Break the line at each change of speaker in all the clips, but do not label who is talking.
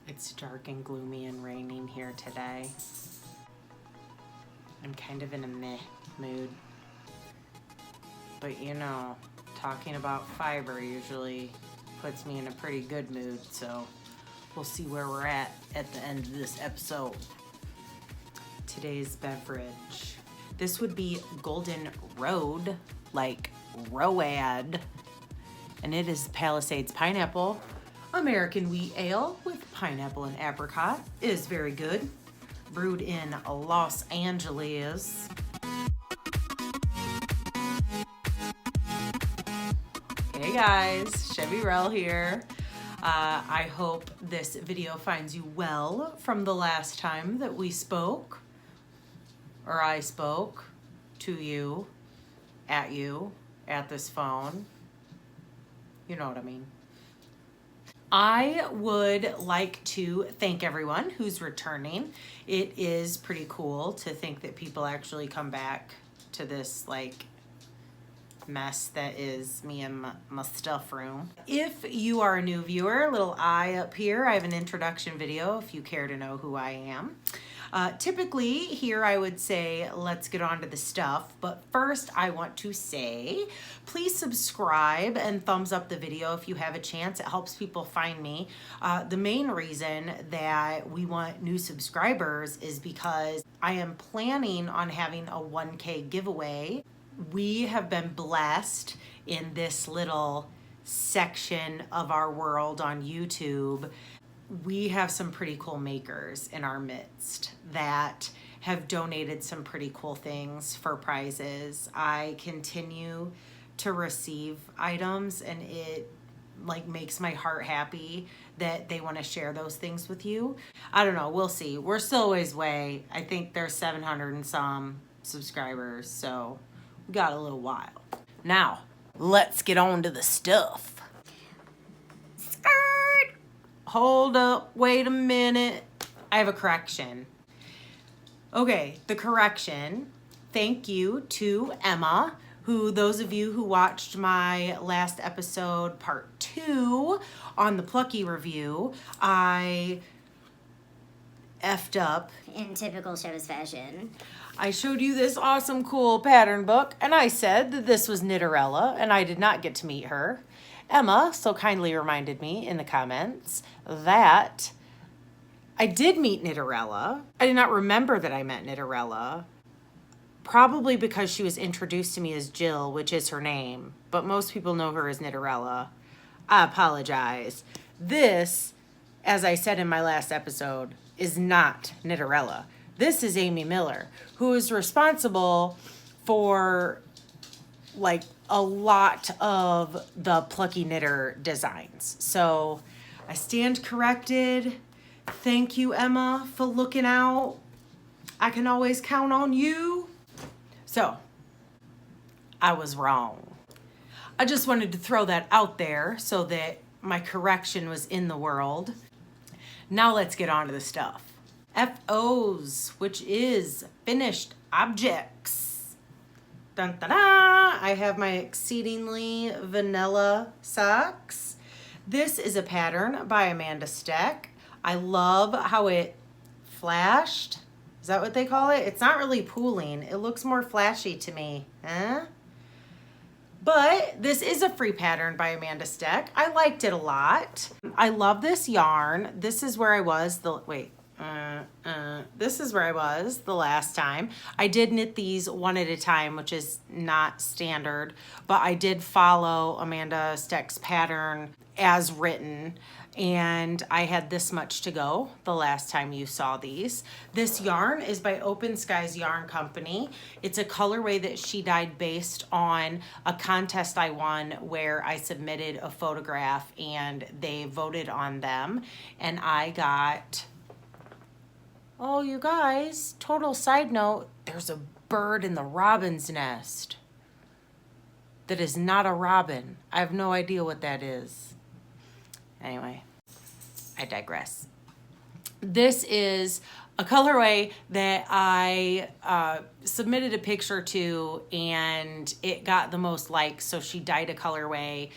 It's dark and gloomy and raining here today. I'm kind of in a meh mood. But you know, talking about fiber usually puts me in a pretty good mood, so we'll see where we're at the end of this episode. Today's beverage. This would be Golden Road, like Road, and it is Palisades Pineapple American Wheat Ale with pineapple and apricot. It is very good. Brewed in Los Angeles. Hey guys, Chevy Rell here. I hope this video finds you well from the last time that we spoke, or I spoke to you, at this phone. You know what I mean. I would like to thank everyone who's returning. It is pretty cool to think that people actually come back to this like mess that is me and my stuff room. If you are a new viewer, little eye up here, I have an introduction video if you care to know who I am. Typically here I would say let's get on to the stuff, but first I want to say please subscribe and thumbs up the video if you have a chance. It helps people find me. The main reason that we want new subscribers is because I am planning on having a 1K giveaway. We have been blessed in this little section of our world on YouTube. We have some pretty cool makers in our midst that have donated some pretty cool things for prizes. I continue to receive items and it like makes my heart happy that they want to share those things with you. I don't know, we'll see. We're still a ways away. I think there's 700 and some subscribers, so we got a little while. Now, let's get on to the stuff. Hold up, wait a minute. I have a correction. Okay, the correction. Thank you to Emma, who those of you who watched my last episode, part 2, on the Plucky review, I effed up.
In typical Shows fashion.
I showed you this awesome, cool pattern book, and I said that this was Knitterella, and I did not get to meet her. Emma so kindly reminded me in the comments that I did meet Knitterella. I did not remember that I met Knitterella, probably because she was introduced to me as Jill, which is her name, but most people know her as Knitterella. I apologize. This, as I said in my last episode, is not Knitterella. This is Amy Miller, who is responsible for like a lot of the Plucky Knitter designs. So I stand corrected. Thank you, Emma, for looking out. I can always count on you. So I was wrong. I just wanted to throw that out there so that my correction was in the world. Now let's get on to the stuff. FOs, which is finished objects. Dun, dun, dun. I have my Exceedingly vanilla socks. This is a pattern by Amanda Steck. I love how it flashed. Is that what they call it? It's not really pooling. It looks more flashy to me. Huh? But this is a free pattern by Amanda Steck. I liked it a lot. I love this yarn. This is where I was this is where I was the last time. I did knit these one at a time, which is not standard, but I did follow Amanda Steck's pattern as written, and I had this much to go the last time you saw these. This yarn is by Open Skies Yarn Company. It's a colorway that she dyed based on a contest I won where I submitted a photograph and they voted on them, and I got... Oh, you guys, total side note, there's a bird in the robin's nest that is not a robin. I have no idea what that is. Anyway, I digress. This is a colorway that I submitted a picture to and it got the most likes, so she dyed a colorway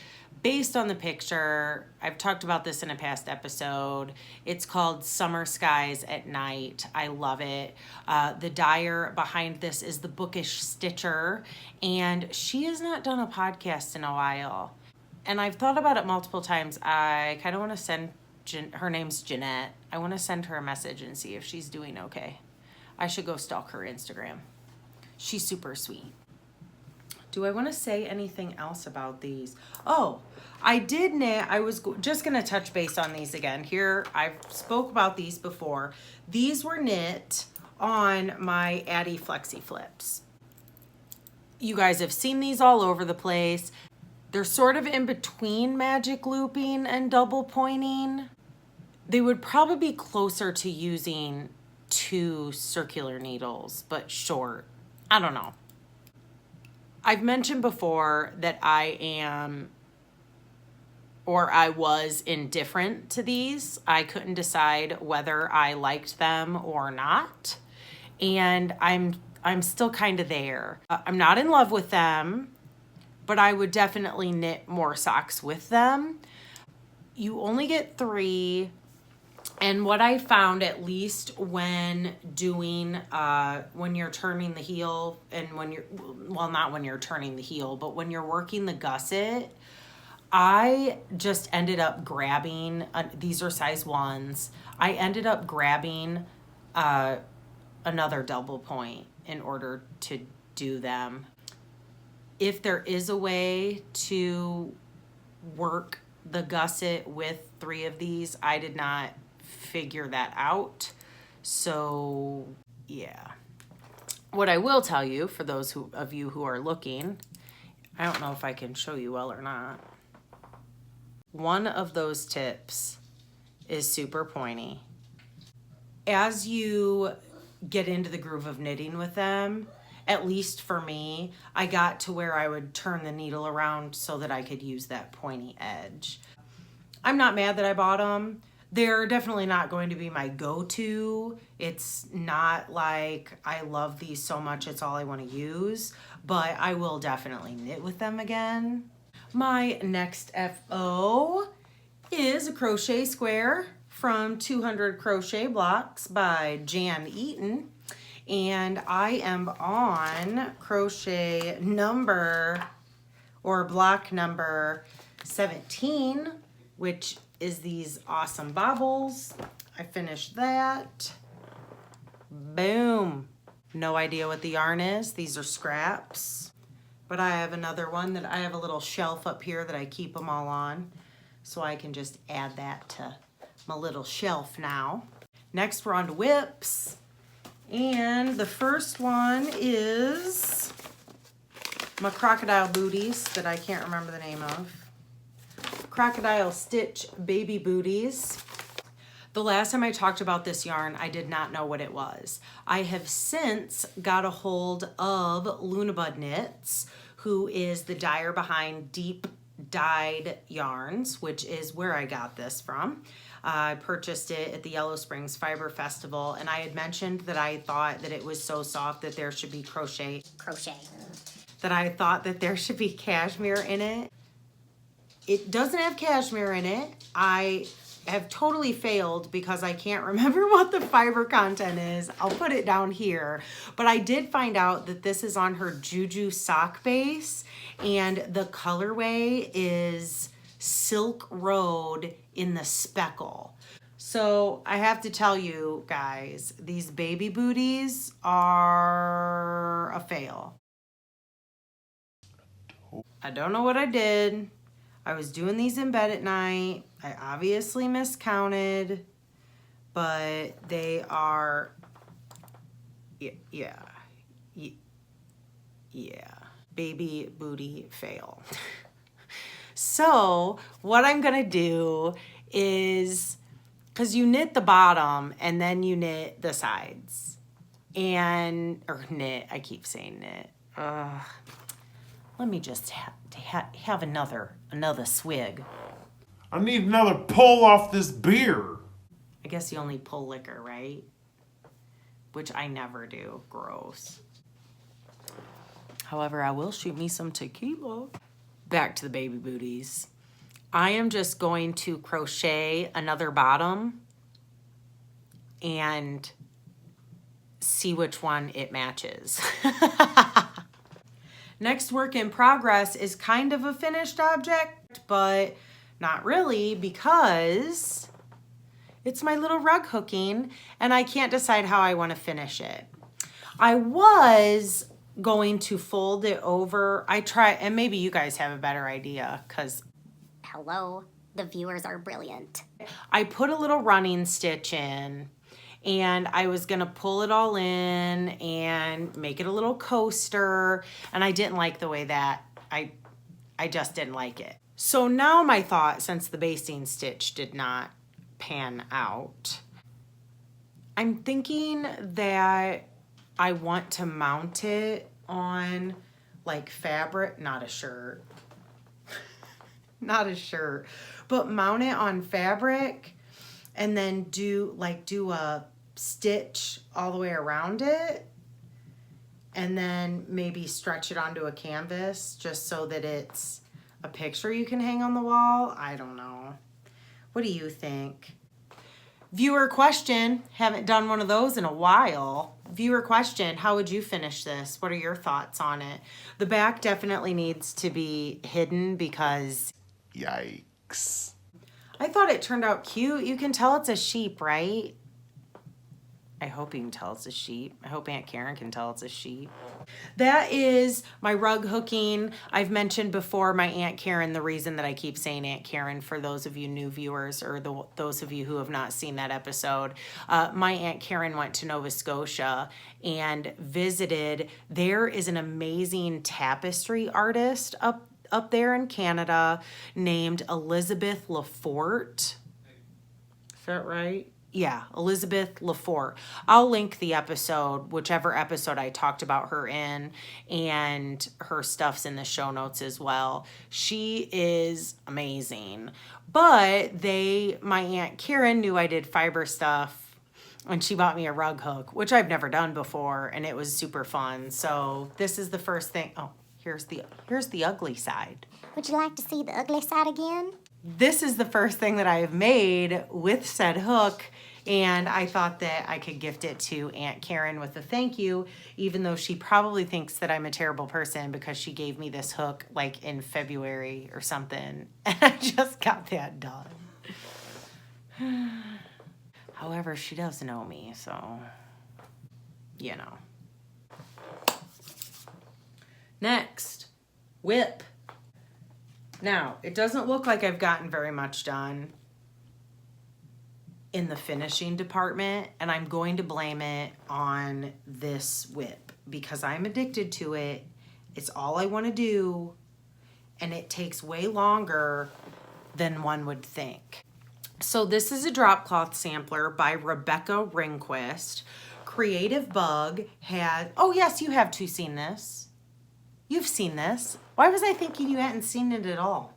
based on the picture, I've talked about this in a past episode. It's called Summer Skies at Night. I love it. The dyer behind this is the Bookish Stitcher, and she has not done a podcast in a while. And I've thought about it multiple times. I kind of want to send, her name's Jeanette. I want to send her a message and see if she's doing okay. I should go stalk her Instagram. She's super sweet. Do I want to say anything else about these? Oh, I did knit. I was just going to touch base on these again. Here, I've spoke about these before. These were knit on my Addi FlexiFlips. You guys have seen these all over the place. They're sort of in between magic looping and double pointing. They would probably be closer to using 2 circular needles, but short. I don't know. I've mentioned before that I am, or I was indifferent to these. I couldn't decide whether I liked them or not. And I'm still kind of there. I'm not in love with them, but I would definitely knit more socks with them. You only get 3. And what I found, at least when doing, when you're turning the heel and when you're, well, not when you're turning the heel, but when you're working the gusset, I just ended up grabbing, these are size 1s. I ended up grabbing another double point in order to do them. If there is a way to work the gusset with 3 of these, I did not figure that out. So yeah, what I will tell you, for those of you who are looking, I don't know if I can show you well or not. One of those tips is super pointy. As you get into the groove of knitting with them, at least for me, I got to where I would turn the needle around so that I could use that pointy edge. I'm not mad that I bought them. They're definitely not going to be my go-to. It's not like I love these so much it's all I want to use, but I will definitely knit with them again. My next FO is a crochet square from 200 Crochet Blocks by Jan Eaton. And I am on crochet number, or block number 17, which is these awesome bobbles. I finished that. Boom. No idea what the yarn is. These are scraps. But I have another one that I have a little shelf up here that I keep them all on. So I can just add that to my little shelf now. Next we're on to whips. And the first one is my Crocodile Booties that I can't remember the name of. Crocodile Stitch Baby Booties. The last time I talked about this yarn, I did not know what it was. I have since got a hold of Lunabud Knits, who is the dyer behind Deep Dyed Yarns, which is where I got this from. I purchased it at the Yellow Springs Fiber Festival, and I had mentioned that I thought that it was so soft that there should be crochet. That I thought that there should be cashmere in it. It doesn't have cashmere in it. I have totally failed because I can't remember what the fiber content is. I'll put it down here. But I did find out that this is on her Juju sock base, and the colorway is Silk Road in the speckle. So I have to tell you guys, these baby booties are a fail. I don't know what I did. I was doing these in bed at night. I obviously miscounted, but they are, yeah, baby booty fail. So what I'm gonna do is, because you knit the bottom and then you knit the sides, and, or knit, I keep saying knit. Let me just have another swig.
I need another pull off this beer.
I guess you only pull liquor, right? Which I never do. Gross. However, I will shoot me some tequila. Back to the baby booties. I am just going to crochet another bottom and see which one it matches. Next work in progress is kind of a finished object, but not really, because it's my little rug hooking and I can't decide how I want to finish it. I was going to fold it over. And maybe you guys have a better idea, because
Hello, the viewers are brilliant.
I put a little running stitch in, and I was gonna pull it all in and make it a little coaster, and I didn't like the way that, I just didn't like it. So now my thought, since the basting stitch did not pan out, I'm thinking that I want to mount it on like fabric, not a shirt, not a shirt, but mount it on fabric and then do a stitch all the way around it, and then maybe stretch it onto a canvas just so that it's a picture you can hang on the wall. I don't know. What do you think? Viewer question, haven't done one of those in a while. Viewer question, how would you finish this? What are your thoughts on it? The back definitely needs to be hidden because...
Yikes.
I thought it turned out cute. You can tell it's a sheep, right? I hope you can tell it's a sheep. I hope Aunt Karen can tell it's a sheep. That is my rug hooking. I've mentioned before my Aunt Karen, the reason that I keep saying Aunt Karen for those of you new viewers or those of you who have not seen that episode. My Aunt Karen went to Nova Scotia and visited. There is an amazing tapestry artist up there in Canada named Elizabeth Lafort. Is that right? Yeah, Elizabeth Lafort. I'll link the episode, whichever episode I talked about her in, and her stuff's in the show notes as well. She is amazing. But my Aunt Karen knew I did fiber stuff, and she bought me a rug hook, which I've never done before, and it was super fun. So this is the first thing. Oh, here's the ugly side.
Would you like to see the ugly side again?
This is the first thing that I have made with said hook, and I thought that I could gift it to Aunt Karen with a thank you, even though she probably thinks that I'm a terrible person because she gave me this hook like in February or something, and I just got that done. However, she does know me, so, you know. Next, whip. Now, it doesn't look like I've gotten very much done in the finishing department, and I'm going to blame it on this whip because I'm addicted to it. It's all I want to do, and it takes way longer than one would think. So this is a drop cloth sampler by Rebecca Ringquist. Creative Bug had, oh yes, you have too seen this. You've seen this. Why was I thinking you hadn't seen it at all?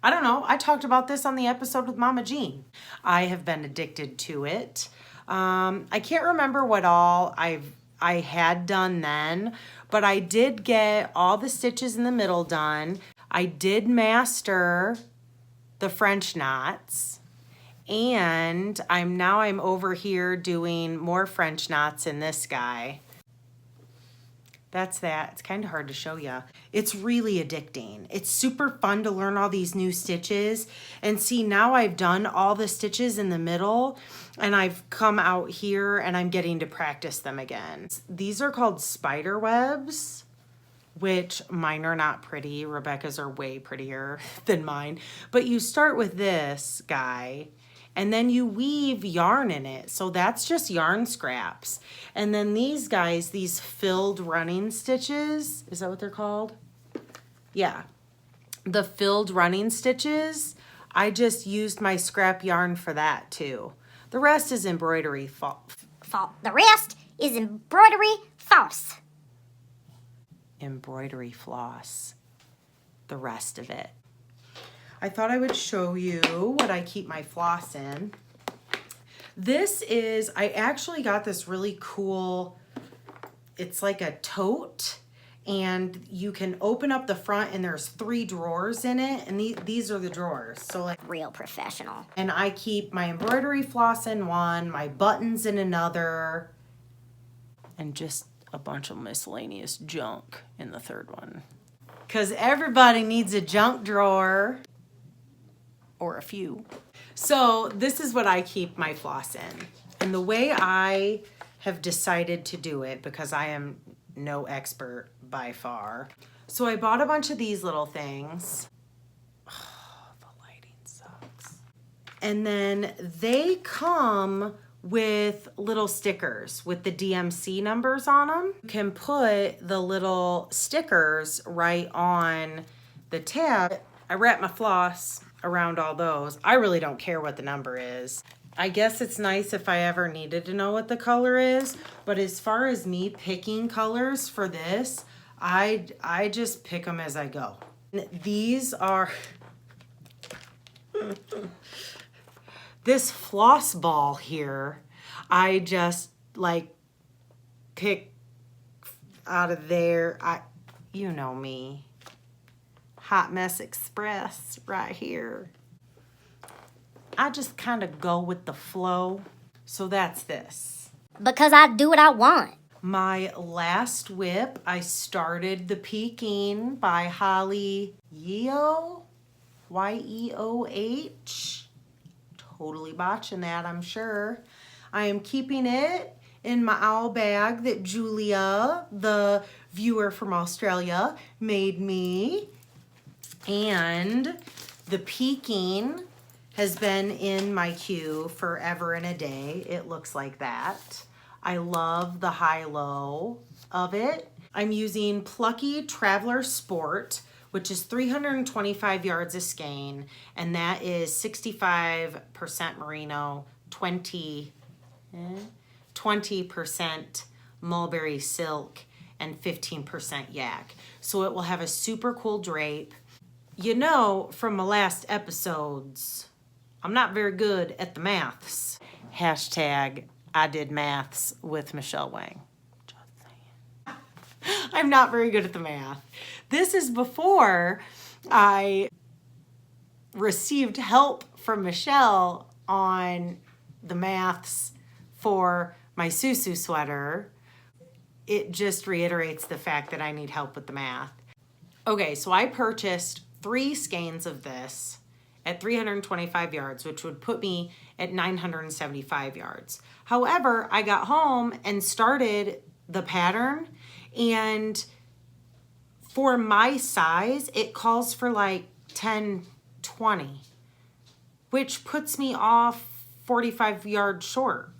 I don't know. I talked about this on the episode with Mama Jean. I have been addicted to it. I can't remember what all I had done then, but I did get all the stitches in the middle done. I did master the French knots, and I'm over here doing more French knots in this guy. That's that. It's kind of hard to show you. It's really addicting. It's super fun to learn all these new stitches. And see, now I've done all the stitches in the middle, and I've come out here and I'm getting to practice them again. These are called spider webs, which mine are not pretty. Rebecca's are way prettier than mine. But you start with this guy, and then you weave yarn in it. So that's just yarn scraps. And then these guys, these filled running stitches, is that what they're called? Yeah. The filled running stitches, I just used my scrap yarn for that too. The rest is embroidery
The rest is embroidery false.
Embroidery floss. The rest of it. I thought I would show you what I keep my floss in. This is, I actually got this really cool, it's like a tote, and you can open up the front and there's 3 drawers in it, and these are the drawers. So like
Real professional.
and I keep my embroidery floss in one, my buttons in another, and just a bunch of miscellaneous junk in the third one. Because everybody needs a junk drawer, or a few. So this is what I keep my floss in. And the way I have decided to do it, because I am no expert by far. So I bought a bunch of these little things. Oh, the lighting sucks. And then they come with little stickers with the DMC numbers on them. You can put the little stickers right on the tab. I wrap my floss around all those. I really don't care what the number is. I guess it's nice if I ever needed to know what the color is, but as far as me picking colors for this, I just pick them as I go. These are this floss ball here, I just like pick out of there. You know me. Hot Mess Express right here. I just kind of go with the flow. So that's this.
Because I do what I want.
My last whip, I started the Peking by Holly Yeoh, Y-E-O-H. Totally botching that, I'm sure. I am keeping it in my owl bag that Julia, the viewer from Australia, made me. And the Peking has been in my queue forever and a day. It looks like that. I love the high-low of it. I'm using Plucky Traveler Sport, which is 325 yards of skein, and that is 65% merino, 20% mulberry silk, and 15% yak. So it will have a super cool drape. You know from my last episodes, I'm not very good at the maths. Hashtag I did maths with Michelle Wang. Just saying. I'm not very good at the math. This is before I received help from Michelle on the maths for my Sous Sous sweater. It just reiterates the fact that I need help with the math. Okay, so I purchased 3 skeins of this at 325 yards, which would put me at 975 yards. However, I got home and started the pattern, and for my size, it calls for like 10-20, which puts me off 45 yards short.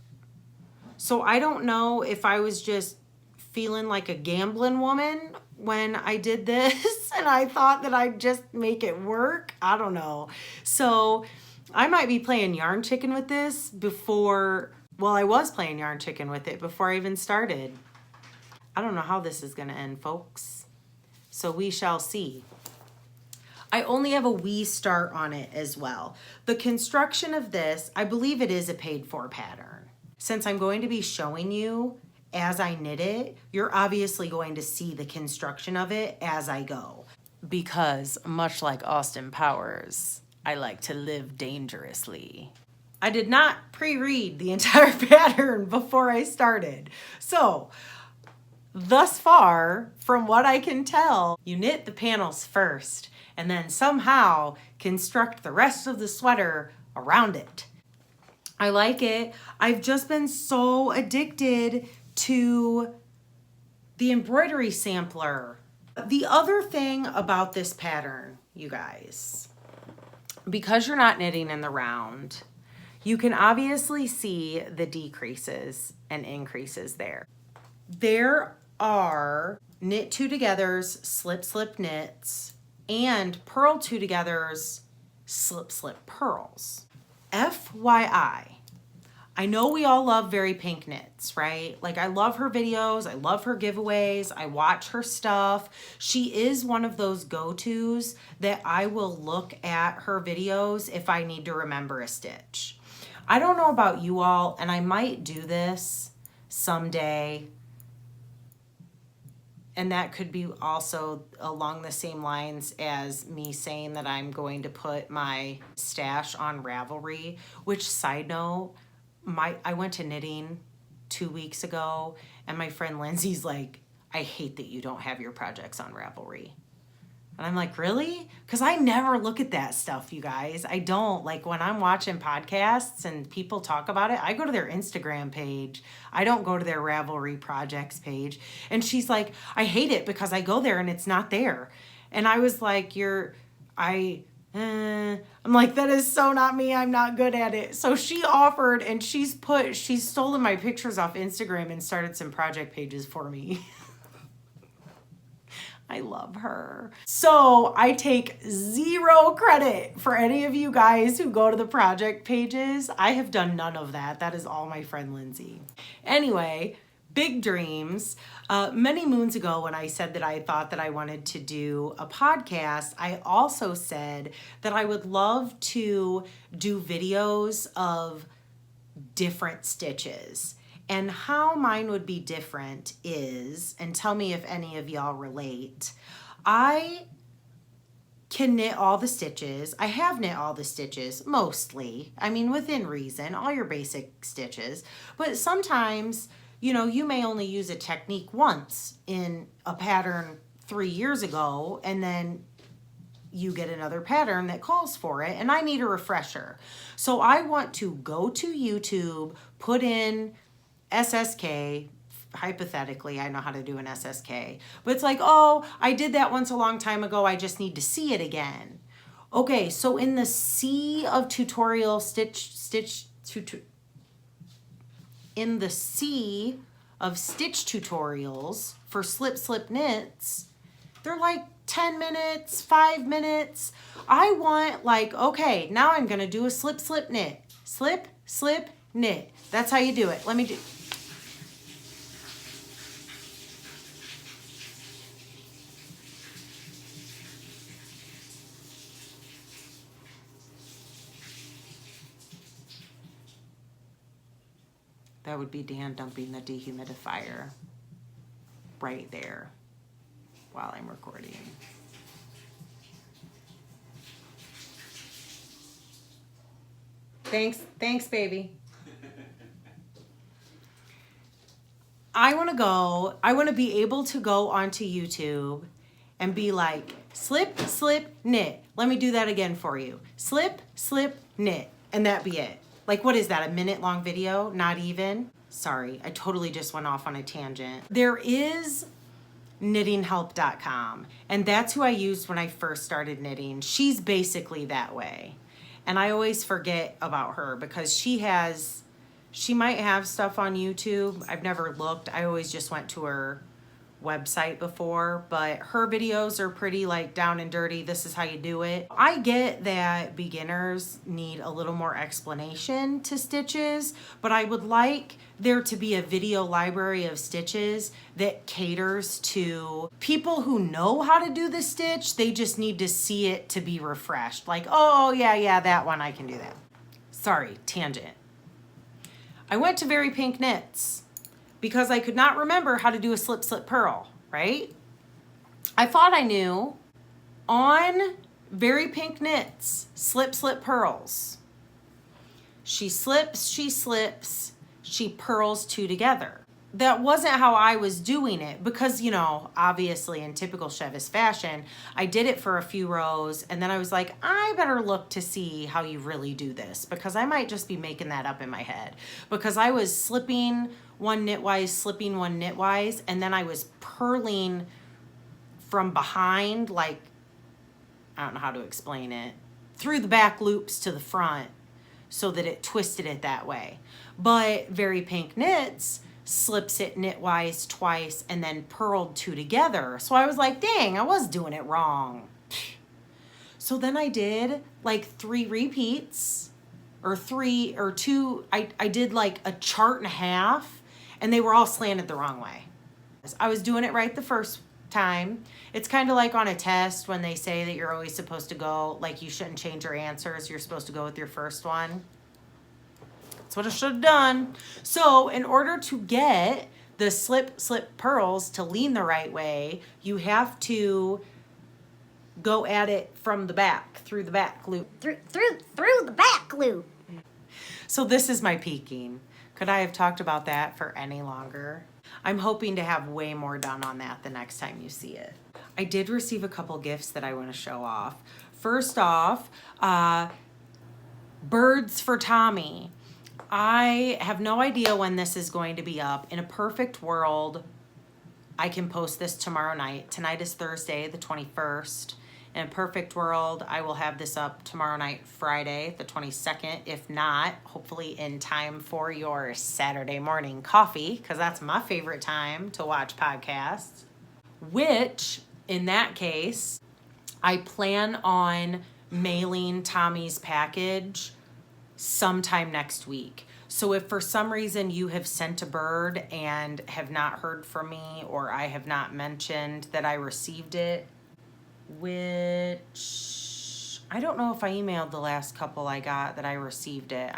So I don't know if I was just feeling like a gambling woman when I did this and I thought that I'd just make it work. I don't know. So I might be playing yarn chicken with this before, well, I was playing yarn chicken with it before I even started. I don't know how this is gonna end, folks. So we shall see. I only have a wee start on it as well. The construction of this, I believe it is a paid for pattern. Since I'm going to be showing you as I knit it, you're obviously going to see the construction of it as I go. Because much like Austin Powers, I like to live dangerously. I did not pre-read the entire pattern before I started. So, thus far, from what I can tell, you knit the panels first and then somehow construct the rest of the sweater around it. I like it. I've just been so addicted to the embroidery sampler. The other thing about this pattern, you guys, because you're not knitting in the round, you can obviously see the decreases and increases there. There are knit 2-togethers, slip slip knits, and purl 2-togethers, slip slip purls. FYI, I know we all love Very Pink Knits, right? Like, I love her videos, I love her giveaways, I watch her stuff. She is one of those go-tos that I will look at her videos if I need to remember a stitch. I don't know about you all, and I might do this someday, And that could be also along the same lines as me saying that I'm going to put my stash on Ravelry, which, side note, I went to knitting 2 weeks ago, and my friend Lindsay's like, I hate that you don't have your projects on Ravelry. And I'm like, really? Because I never look at that stuff, you guys. I don't. Like, when I'm watching podcasts and people talk about it, I go to their Instagram page. I don't go to their Ravelry projects page. And she's like, I hate it because I go there and it's not there. And I was like, I'm like, that is so not me. I'm not good at it. So she offered, and she's stolen my pictures off Instagram and started some project pages for me. I love her. So I take zero credit for any of you guys who go to the project pages. I have done none of that. That is all my friend Lindsay. Anyway, big dreams. Many moons ago, when I said that I thought that I wanted to do a podcast, I also said that I would love to do videos of different stitches. And how mine would be different is, and tell me if any of y'all relate, I can knit all the stitches. I have knit all the stitches, mostly. I mean, within reason, all your basic stitches. But sometimes, you know, you may only use a technique once in a pattern 3 years ago, and then you get another pattern that calls for it, and I need a refresher. So I want to go to YouTube, put in SSK, hypothetically, I know how to do an SSK, but it's like, oh, I did that once a long time ago, I just need to see it again. Okay, so in the sea of tutorial in the sea of stitch tutorials for slip knits, they're like 10 minutes, 5 minutes. I want, like, okay, now I'm gonna do a slip knit. Slip, knit. That's how you do it. Let me do. That would be Dan dumping the dehumidifier right there while I'm recording. Thanks, baby. I want to be able to go onto YouTube and be like, slip, knit. Let me do that again for you. Slip, knit. And that be it. Like, what is that, a minute long video? Not even? Sorry, I totally just went off on a tangent. There is knittinghelp.com, and that's who I used when I first started knitting. She's basically that way. And I always forget about her because she might have stuff on YouTube. I've never looked. I always just went to her website before, but her videos are pretty like down and dirty. This is how you do it. I get that beginners need a little more explanation to stitches, but I would like there to be a video library of stitches that caters to people who know how to do the stitch. They just need to see it to be refreshed. Like, oh yeah, that one, I can do that. Sorry, tangent. I went to Very Pink Knits because I could not remember how to do a slip purl, right? I thought I knew. On Very Pink Knits, slip purls. She slips, she purls two together. That wasn't how I was doing it because, you know, obviously in typical Chevis fashion, I did it for a few rows and then I was like, I better look to see how you really do this because I might just be making that up in my head because I was slipping one knitwise, slipping one knitwise, and then I was purling from behind, like, I don't know how to explain it, through the back loops to the front so that it twisted it that way. But Very Pink Knits slips it knitwise twice and then purled two together. So I was like, dang, I was doing it wrong. So then I did like 3 repeats or 3 or 2. I did like a chart and a half and they were all slanted the wrong way. I was doing it right the first time. It's kind of like on a test when they say that you're always supposed to go, like you shouldn't change your answers. You're supposed to go with your first one. That's what I should have done. So in order to get the slip purls, to lean the right way, you have to go at it from the back, through the back loop.
Through the back loop.
So this is my Peking. Could I have talked about that for any longer? I'm hoping to have way more done on that the next time you see it. I did receive a couple gifts that I want to show off. First off, birds for Tommy. I have no idea when this is going to be up. In a perfect world, I can post this tomorrow night. Tonight is Thursday, the 21st. In a perfect world, I will have this up tomorrow night, Friday, the 22nd. If not, hopefully in time for your Saturday morning coffee, because that's my favorite time to watch podcasts. Which, in that case, I plan on mailing Tommy's package sometime next week. So if for some reason you have sent a bird and have not heard from me, or I have not mentioned that I received it, which I don't know if I emailed the last couple I got that I received it.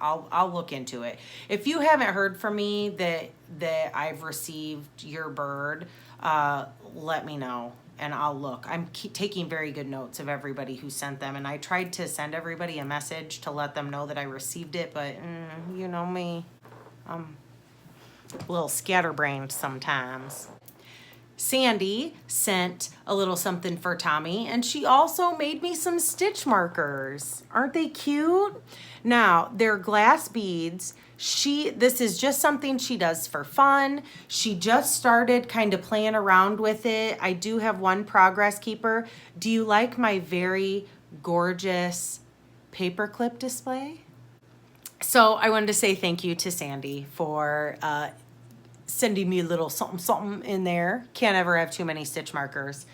I'll look into it. If you haven't heard from me that I've received your bird, let me know and I'll look. I'm taking very good notes of everybody who sent them, and I tried to send everybody a message to let them know that I received it, but you know me, I'm a little scatterbrained sometimes. Sandy sent a little something for Tommy, and she also made me some stitch markers. Aren't they cute? Now, they're glass beads. This is just something she does for fun. She just started kind of playing around with it. I do have one progress keeper. Do you like my very gorgeous paperclip display? So I wanted to say thank you to Sandy for sending me a little something in there. Can't ever have too many stitch markers.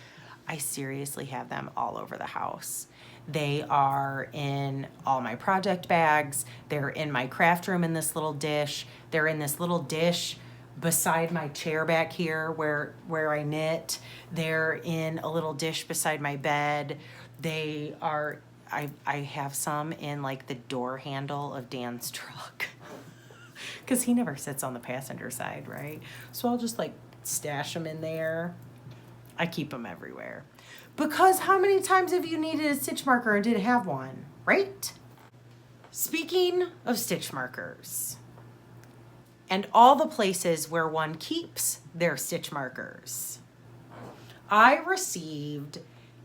I seriously have them all over the house. They are in all my project bags. They're in my craft room in this little dish. They're in this little dish beside my chair back here where I knit. They're in a little dish beside my bed. They are, I have some in like the door handle of Dan's truck. Because he never sits on the passenger side, right? So I'll just like stash them in there. I keep them everywhere. Because how many times have you needed a stitch marker and didn't have one, right? Speaking of stitch markers and all the places where one keeps their stitch markers, I received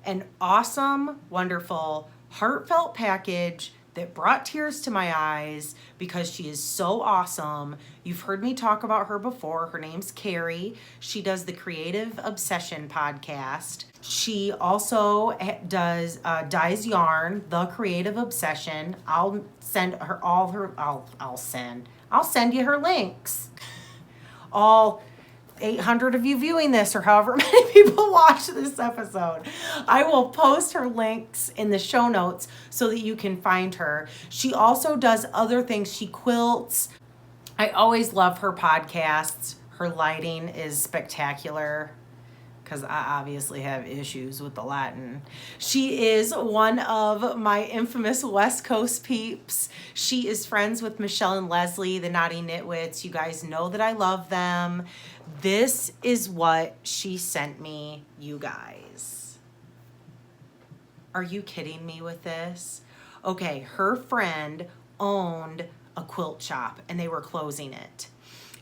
an awesome, wonderful, heartfelt package that brought tears to my eyes because she is so awesome. You've heard me talk about her before. Her name's Carrie. She does the Creative Obsession podcast. She also does dyes yarn, the Creative Obsession. I'll send you her links. All 800 of you viewing this, or however many people watch this episode, I will post her links in the show notes so that you can find her. She also does other things. She quilts. I always love her podcasts. Her lighting is spectacular because I obviously have issues with the Latin. She is one of my infamous West Coast peeps. She is friends with Michelle and Leslie, the Naughty Knitwits. You guys know that I love them. This is what she sent me, you guys. Are you kidding me with this? Okay, her friend owned a quilt shop and they were closing it.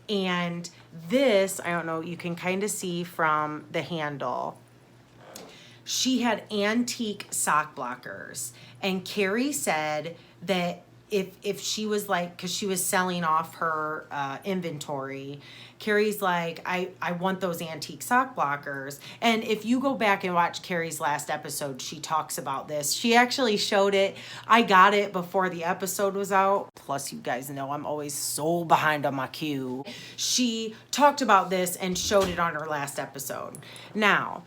And this, I don't know, you can kind of see from the handle, she had antique sock blockers. And Carrie said that if she was like, because she was selling off her inventory, Carrie's like, I want those antique sock blockers. And if you go back and watch Carrie's last episode, she talks about this. She actually showed it. I got it before the episode was out. Plus, you guys know I'm always so behind on my cue. She talked about this and showed it on her last episode. Now,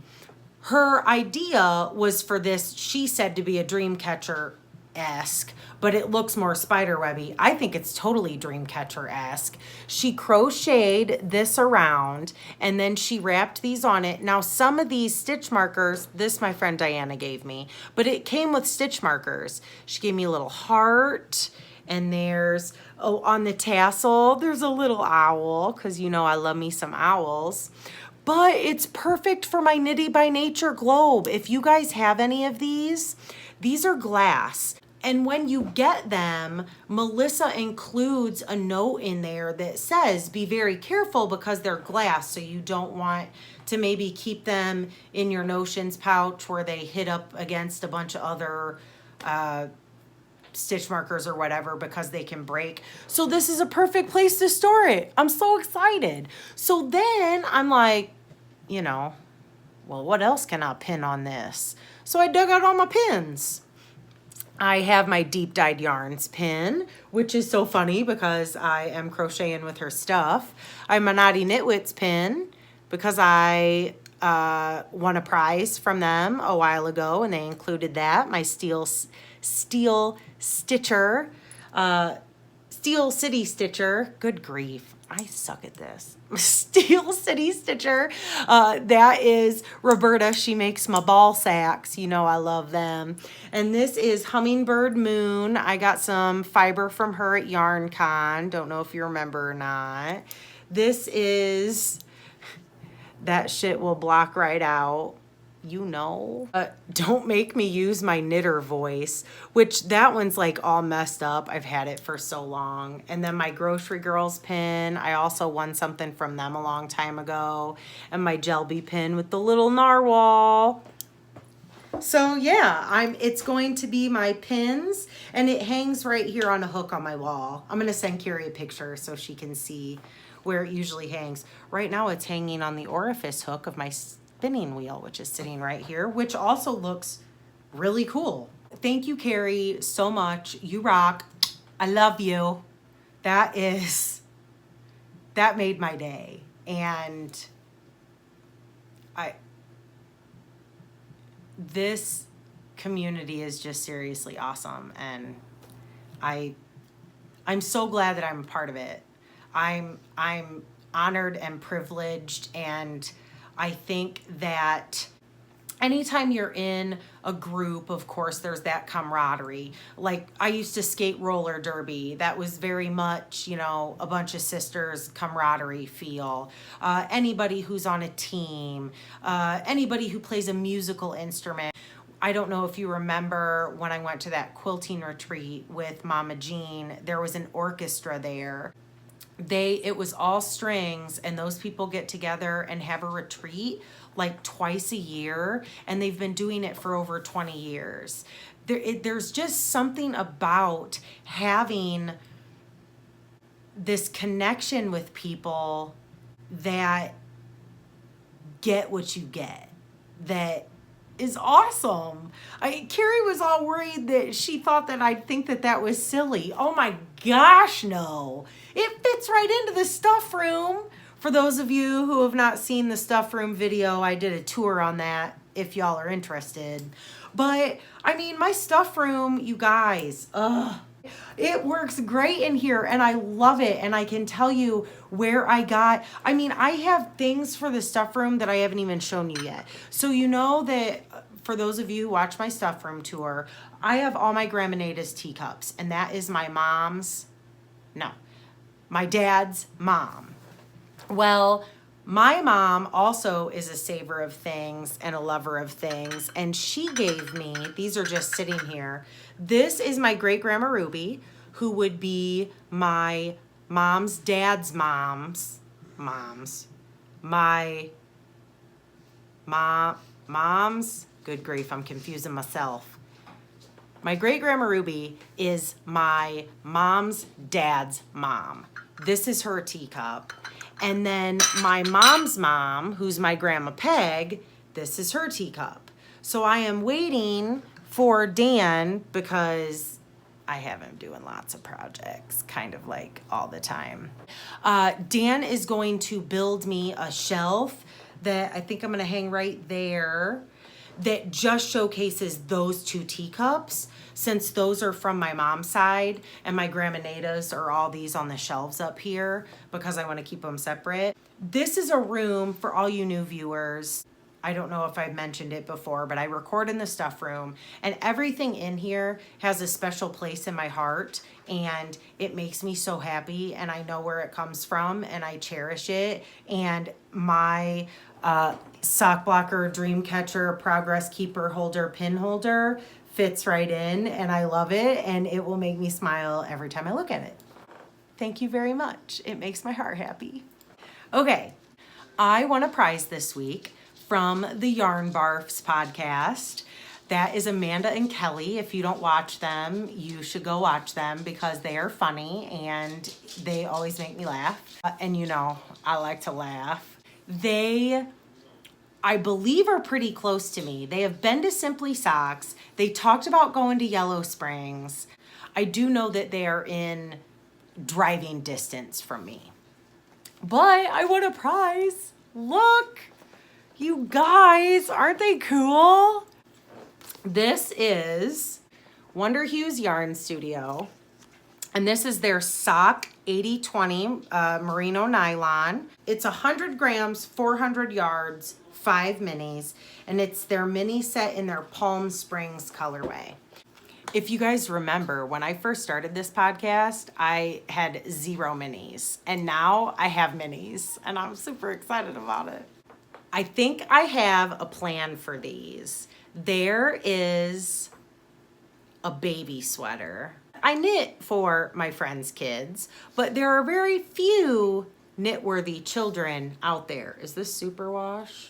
her idea was for this, she said, to be a dream catcher-esque, but it looks more spiderwebby. I think it's totally Dreamcatcher-esque. She crocheted this around and then she wrapped these on it. Now some of these stitch markers, this my friend Diana gave me, but it came with stitch markers. She gave me a little heart And there's, oh, on the tassel, there's a little owl, because you know I love me some owls. But it's perfect for my Knitty by Nature globe. If you guys have any of these are glass. And when you get them, Melissa includes a note in there that says, be very careful because they're glass, so you don't want to maybe keep them in your notions pouch where they hit up against a bunch of other stitch markers or whatever, because they can break. So this is a perfect place to store it. I'm so excited. So then I'm like, you know, well, what else can I pin on this? So I dug out all my pins. I have my Deep Dyed Yarns pin, which is so funny because I am crocheting with her stuff. I have my Naughty Knitwits pin because I won a prize from them a while ago, and they included that. My Steel Stitcher, Steel City Stitcher. Good grief, I suck at this. Steel City Stitcher. That is Roberta. She makes my ball sacks. You know I love them. And this is Hummingbird Moon. I got some fiber from her at YarnCon. Don't know if you remember or not. This is, that shit will block right out. You know, Don't Make Me Use My Knitter Voice, which that one's like all messed up. I've had it for so long. And then my Grocery Girls pin, I also won something from them a long time ago. And my Jelby pin with the little narwhal. So yeah, it's going to be my pins, and it hangs right here on a hook on my wall. I'm gonna send Carrie a picture so she can see where it usually hangs. Right now it's hanging on the orifice hook of my spinning wheel, which is sitting right here, which also looks really cool. Thank you, Carrie, so much. You rock. I love you. That made my day. And this community is just seriously awesome. And I'm so glad that I'm a part of it. I'm honored and privileged, and I think that anytime you're in a group, of course, there's that camaraderie. Like, I used to skate roller derby. That was very much, you know, a bunch of sisters camaraderie feel. Anybody who's on a team, anybody who plays a musical instrument. I don't know if you remember when I went to that quilting retreat with Mama Jean, there was an orchestra there. It was all strings, and those people get together and have a retreat like twice a year, and they've been doing it for over 20 years. There's just something about having this connection with people that get what you get, that is awesome. Carrie was all worried that she thought that I'd think that was silly. Oh my gosh, no. It fits right into the stuff room. For those of you who have not seen the stuff room video, I did a tour on that if y'all are interested. But I mean, my stuff room, you guys, it works great in here, and I love it. And I can tell you where I have things for the stuff room that I haven't even shown you yet. So you know that for those of you who watch my stuff room tour, I have all my Grandma Nada's teacups, and that is my dad's mom. Well, my mom also is a saver of things and a lover of things, and she gave me, these are just sitting here. This is my great grandma Ruby, who would be my mom's dad's mom's, good grief, I'm confusing myself. My great grandma Ruby is my mom's dad's mom. This is her teacup. And then my mom's mom, who's my grandma Peg, this is her teacup. So I am waiting for Dan, because I have him doing lots of projects, kind of like all the time. Dan is going to build me a shelf that I think I'm gonna hang right there, that just showcases those two teacups, since those are from my mom's side, and my Grandma Nada's are all these on the shelves up here because I want to keep them separate. This is a room for all you new viewers. I don't know if I've mentioned it before, but I record in the stuff room, and everything in here has a special place in my heart, and it makes me so happy, and I know where it comes from, and I cherish it. And my sock blocker, dream catcher, progress keeper holder, pin holder fits right in, and I love it, and it will make me smile every time I look at it. Thank you very much. It makes my heart happy. Okay, I won a prize this week from the Yarn Barfs podcast. That is Amanda and Kelly. If you don't watch them, you should go watch them because they are funny and they always make me laugh. And you know, I like to laugh. They, I believe, are pretty close to me. They have been to Simply Socks. They talked about going to Yellow Springs. I do know that they are in driving distance from me. But I won a prize. Look, you guys, aren't they cool? This is Wonder Hues Yarn Studio, and this is their sock 80/20 merino nylon. It's 100 grams, 400 yards, 5 minis, and it's their mini set in their Palm Springs colorway. If you guys remember, when I first started this podcast, I had 0 minis, and now I have minis, and I'm super excited about it. I think I have a plan for these. There is a baby sweater. I knit for my friends' kids, but there are very few knit-worthy children out there. Is this superwash?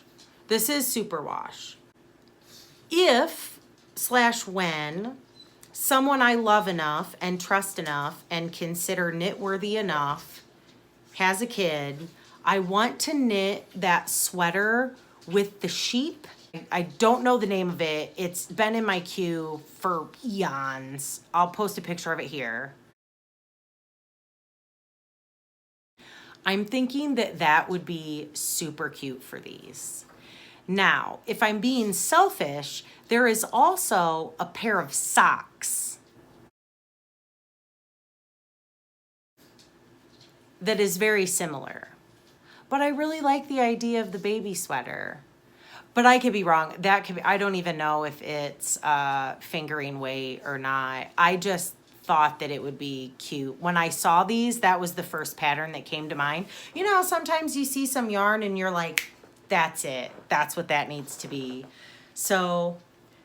This is superwash. If/when someone I love enough and trust enough and consider knit-worthy enough has a kid, I want to knit that sweater with the sheep. I don't know the name of it. It's been in my queue for eons. I'll post a picture of it here. I'm thinking that that would be super cute for these. Now, if I'm being selfish, there is also a pair of socks that is very similar. But I really like the idea of the baby sweater. But I could be wrong. That could be, I don't even know if it's fingering weight or not. I just thought that it would be cute. When I saw these, that was the first pattern that came to mind. You know, sometimes you see some yarn and you're like, that's it. That's what that needs to be. So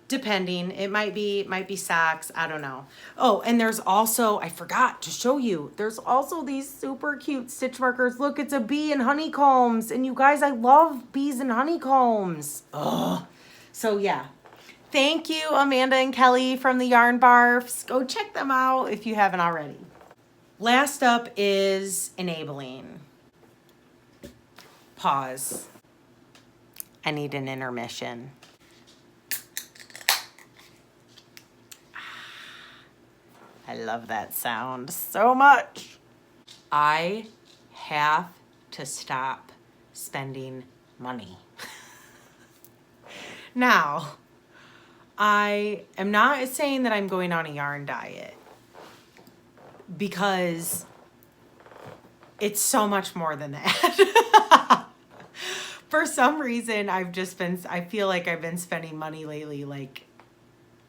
depending, it might be socks. I don't know. Oh, and there's also, I forgot to show you, there's also these super cute stitch markers. Look, it's a bee and honeycombs. And you guys, I love bees and honeycombs. Ugh. So yeah. Thank you, Amanda and Kelly from the Yarn Barfs. Go check them out if you haven't already. Last up is enabling. Pause. I need an intermission. I love that sound so much. I have to stop spending money. Now, I am not saying that I'm going on a yarn diet because it's so much more than that. For some reason, I feel like I've been spending money lately like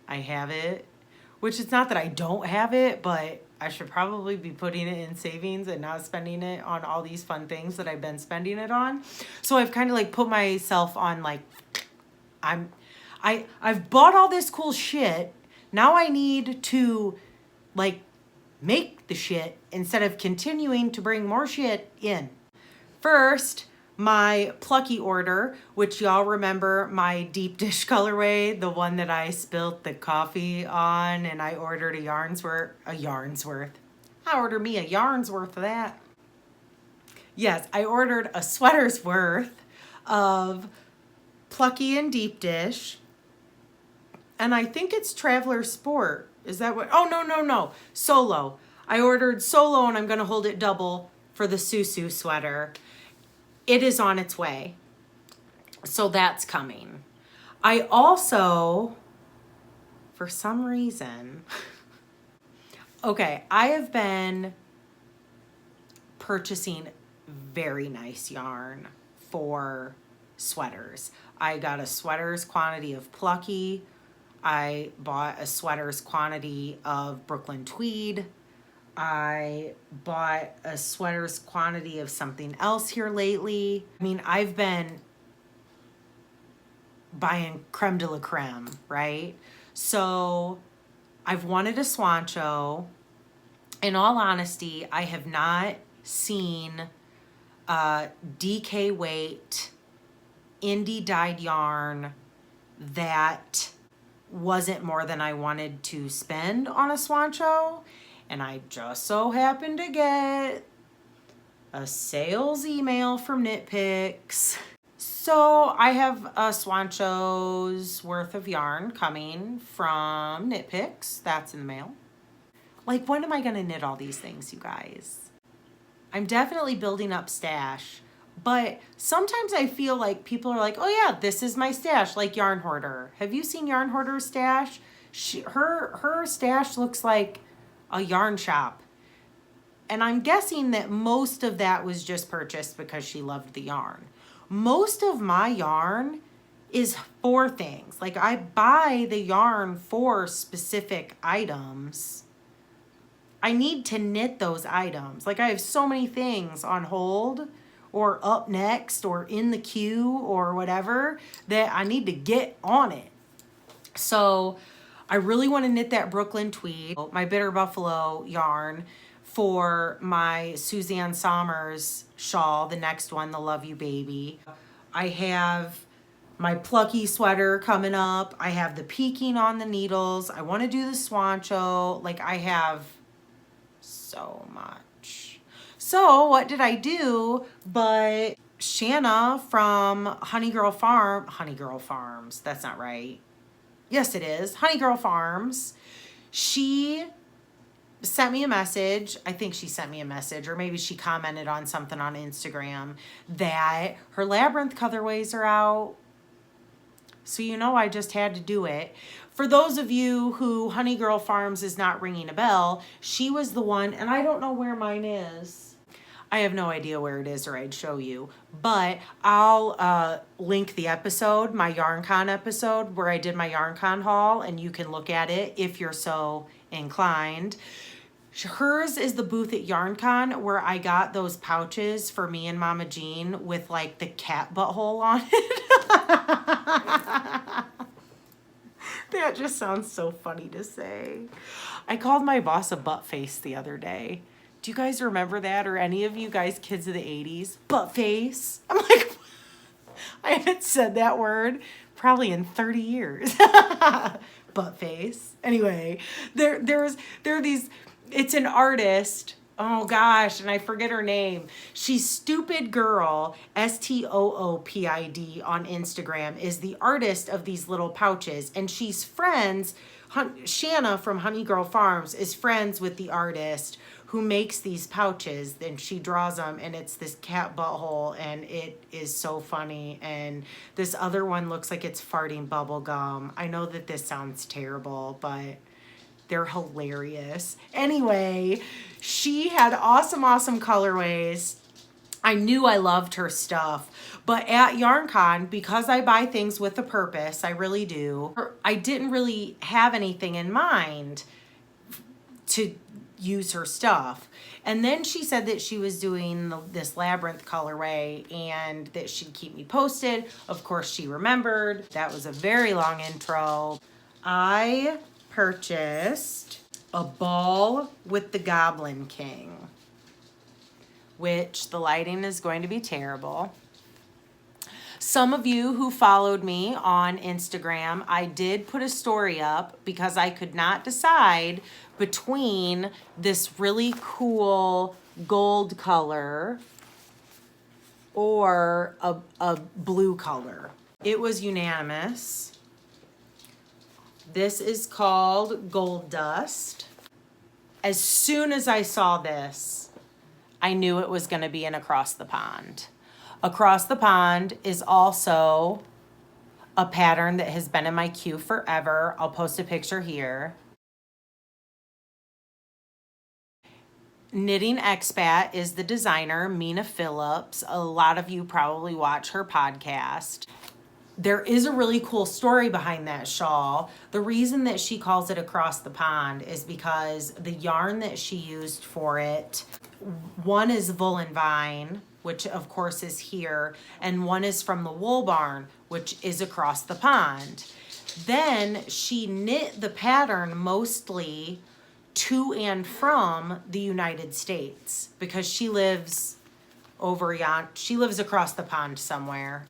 I have it. Which it's not that I don't have it, but I should probably be putting it in savings and not spending it on all these fun things that I've been spending it on. So I've kind of like put myself on like, I've bought all this cool shit. Now I need to like make the shit instead of continuing to bring more shit in. First, my Plucky order, which y'all remember my deep dish colorway, the one that I spilt the coffee on and I ordered a yarn's worth. I ordered me a yarn's worth of that. Yes, I ordered a sweater's worth of Plucky and deep dish. And I think it's Traveler Sport. Is that what? Oh, no. Solo. I ordered Solo and I'm going to hold it double for the Sous Sous sweater. It is on its way. So that's coming. I also, for some reason, okay, I have been purchasing very nice yarn for sweaters. I got a sweaters quantity of Plucky. I bought a sweaters quantity of Brooklyn tweed. I bought a sweaters quantity of something else here lately. I mean, I've been buying creme de la creme, right? So I've wanted a swancho. In all honesty, I have not seen DK weight indie dyed yarn that wasn't more than I wanted to spend on a swancho. And I just so happened to get a sales email from Knit Picks. So I have a swancho's worth of yarn coming from Knit Picks. That's in the mail. Like, when am I gonna knit all these things, you guys? I'm definitely building up stash, but sometimes I feel like people are like, oh yeah, this is my stash, like Yarn Hoarder. Have you seen Yarn Hoarder's stash? Her stash looks like a yarn shop. And I'm guessing that most of that was just purchased because she loved the yarn. Most of my yarn is for things. Like, I buy the yarn for specific items. I need to knit those items. Like, I have so many things on hold or up next or in the queue or whatever that I need to get on it. So I really want to knit that Brooklyn tweed, my Bitter Buffalo yarn, for my Suzanne Somers shawl, the next one, the Love You Baby. I have my Plucky sweater coming up. I have the Peking on the needles. I want to do the swancho. Like, I have so much. So what did I do but Shanna from Honey Girl Farms, that's not right. Yes, it is. Honey Girl Farms. She sent me a message. I think she sent me a message, or maybe she commented on something on Instagram that her Labyrinth colorways are out. So, you know, I just had to do it. For those of you who Honey Girl Farms is not ringing a bell, she was the one, and I don't know where mine is. I have no idea where it is, or I'd show you, but I'll link the episode, my YarnCon episode, where I did my YarnCon haul, and you can look at it if you're so inclined. Hers is the booth at YarnCon where I got those pouches for me and Mama Jean with like the cat butthole on it. That just sounds so funny to say. I called my boss a butt face the other day. Do you guys remember that, or any of you guys kids of the 80s? Butt face. I'm like, I haven't said that word probably in 30 years. Butt face. Anyway, there are these, it's an artist. Oh gosh, and I forget her name. She's Stupid Girl, STOOPID on Instagram, is the artist of these little pouches. And she's friends, Shanna from Honey Girl Farms is friends with the artist who makes these pouches, and she draws them, and it's this cat butthole, and it is so funny. And this other one looks like it's farting bubble gum. I know that this sounds terrible, but they're hilarious. Anyway, she had awesome colorways. I knew I loved her stuff, but at YarnCon, because I buy things with a purpose, I really do, I didn't really have anything in mind to use her stuff. And then she said that she was doing this Labyrinth colorway and that she'd keep me posted. Of course, she remembered. That was a very long intro. I purchased a ball with the Goblin King, which the lighting is going to be terrible. Some of you who followed me on Instagram, I did put a story up because I could not decide between this really cool gold color or a blue color. It was unanimous. This is called Gold Dust. As soon as I saw this, I knew it was going to be in Across the Pond. Across the Pond is also a pattern that has been in my queue forever. I'll post a picture here. Knitting Expat is the designer, Mina Phillips. A lot of you probably watch her podcast. There is a really cool story behind that shawl. The reason that she calls it Across the Pond is because the yarn that she used for it, one is Voolenvine, which of course is here, and one is from the Wool Barn, which is across the pond. Then she knit the pattern mostly to and from the United States because she lives she lives across the pond somewhere.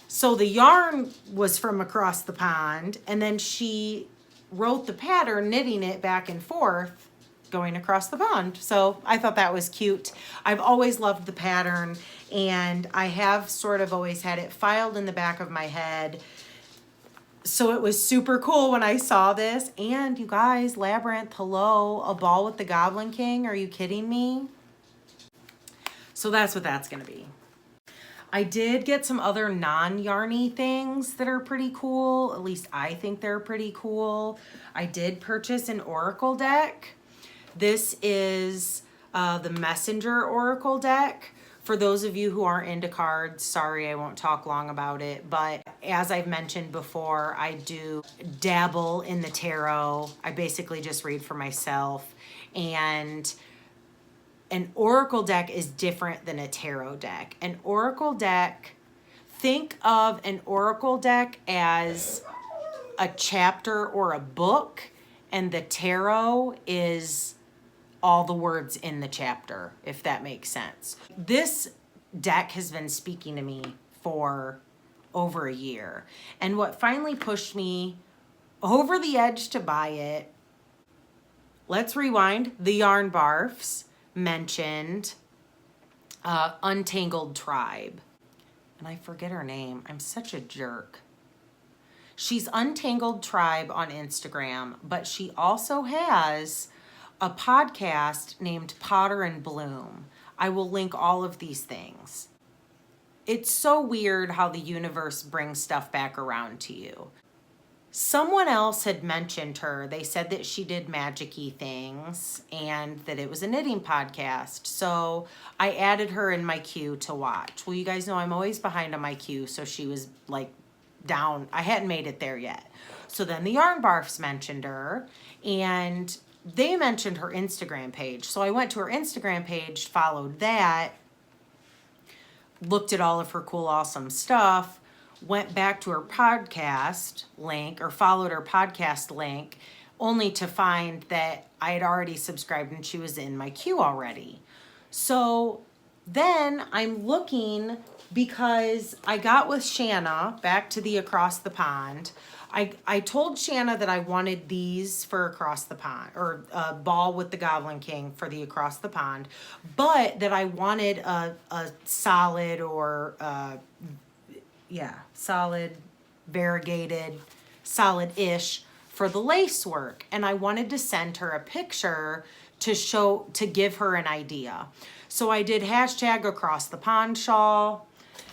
So the yarn was from across the pond, and then she wrote the pattern, knitting it back and forth, going across the pond. So I thought that was cute. I've always loved the pattern, and I have sort of always had it filed in the back of my head. So it was super cool when I saw this. And you guys, Labyrinth, hello, a ball with the Goblin King. Are you kidding me? So that's what that's gonna be. I did get some other non-yarny things that are pretty cool. At least I think they're pretty cool. I did purchase an Oracle deck. This is the Messenger Oracle deck. For those of you who aren't into cards, sorry, I won't talk long about it. But as I've mentioned before, I do dabble in the tarot. I basically just read for myself. And an Oracle deck is different than a tarot deck. An Oracle deck, think of an Oracle deck as a chapter or a book, and the tarot is all the words in the chapter, if that makes sense. This deck has been speaking to me for over a year. And what finally pushed me over the edge to buy it, let's rewind, the Yarn Barfs mentioned Untangled Tribe. And I forget her name. I'm such a jerk. She's Untangled Tribe on Instagram, but she also has a podcast named Potter and Bloom. I will link all of these things. It's so weird how the universe brings stuff back around to you. Someone else had mentioned her. They said that she did magic-y things and that it was a knitting podcast. So I added her in my queue to watch. Well, you guys know I'm always behind on my queue, so she was like down. I hadn't made it there yet. So then the Yarn Barfs mentioned her, and they mentioned her Instagram page. So I went to her Instagram page, followed that, looked at all of her cool, awesome stuff, went back to her podcast link, or followed her podcast link, only to find that I had already subscribed and she was in my queue already. So then I'm looking, because I got with Shanna, back to the Across the Pond. I told Shanna that I wanted these for Across the Pond, or a ball with the Goblin King for the Across the Pond, but that I wanted a solid or solid variegated, solid-ish for the lace work. And I wanted to send her a picture to give her an idea. So I did hashtag Across the Pond shawl.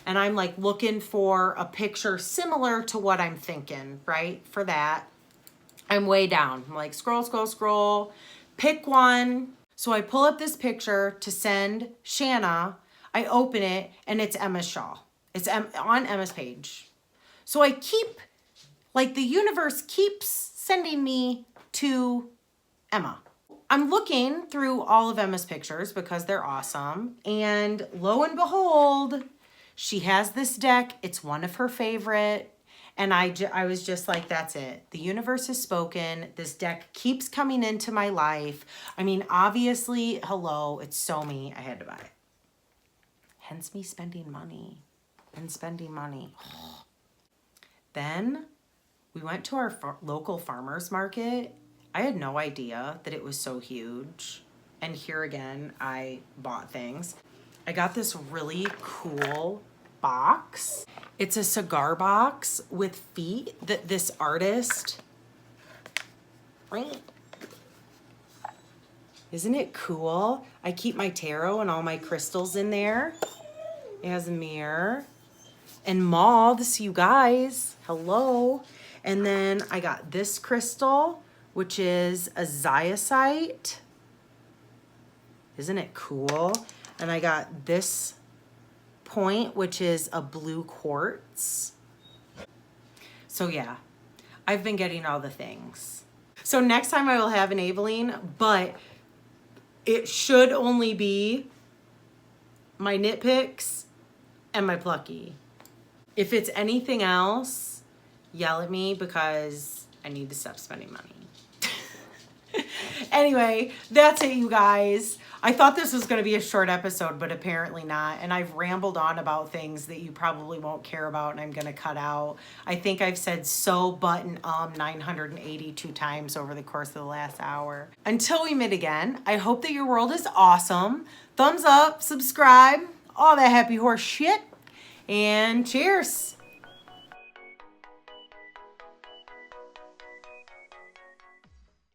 And I'm like looking for a picture similar to what I'm thinking, right? For that, I'm way down. I'm like, scroll, scroll, scroll, pick one. So I pull up this picture to send Shanna. I open it, and it's Emma's shawl. It's on Emma's page. So I keep, like, the universe keeps sending me to Emma. I'm looking through all of Emma's pictures because they're awesome. And lo and behold, she has this deck. It's one of her favorite. And I was just like, that's it. The universe has spoken. This deck keeps coming into my life. I mean, obviously, hello, it's so me. I had to buy it. Hence me spending money and spending money. Then we went to our local farmer's market. I had no idea that it was so huge. And here again, I bought things. I got this really cool box. It's a cigar box with feet that this artist, isn't it cool? I keep my tarot and all my crystals in there. It has a mirror and moths, you guys, hello. And then I got this crystal, which is a ziacite. Isn't it cool? And I got this point, which is a blue quartz. So yeah, I've been getting all the things. So next time I will have an Aveline, but it should only be my knit picks and my Plucky. If it's anything else, yell at me because I need to stop spending money. Anyway, that's it, you guys. I thought this was going to be a short episode, but apparently not. And I've rambled on about things that you probably won't care about and I'm going to cut out. I think I've said so, but, and 982 times over the course of the last hour. Until we meet again, I hope that your world is awesome. Thumbs up, subscribe, all that happy horse shit. And cheers.